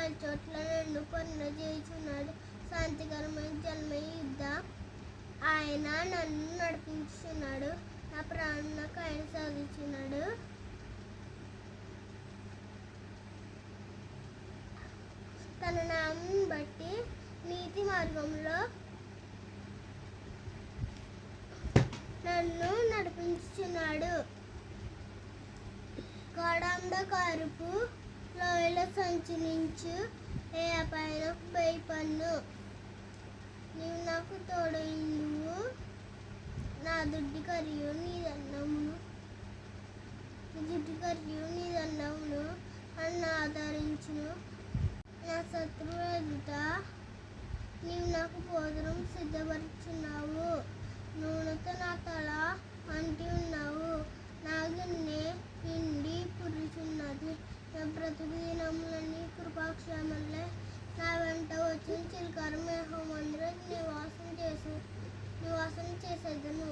చోట్ల నన్ను చేయుచున్నాడు. శాంతికరమైన జలమై యుద్ధ ఆయన నన్ను నడిపించుచున్నాడు. నా ప్రాణానికి ఆయన సాధించున్నాడు. తన నామం బట్టి నీతి మార్గంలో నన్ను నడిపించుచున్నాడు. గాఢాంధకారపు లోయలో సంచరించు ఏ అపాయాలకు భయపడను. నీవు నాకు తోడైందువు. నా దుడ్డి కరియు నీ దండమును నన్ను ఆదరించును. నా శత్రువు ఎదుట నీవు నాకు భోజనం సిద్ధపరుచున్నావు. నూనెతో నా తల అంటి ఉన్నావు. నా గిన్నె నిండి పురుచున్నది. నా బ్రతుకు దినములన్నీ కృపాక్షేమలే నా వెంట వచ్చిన చిలకర మేఘమందులో నివాసం చేసేదను.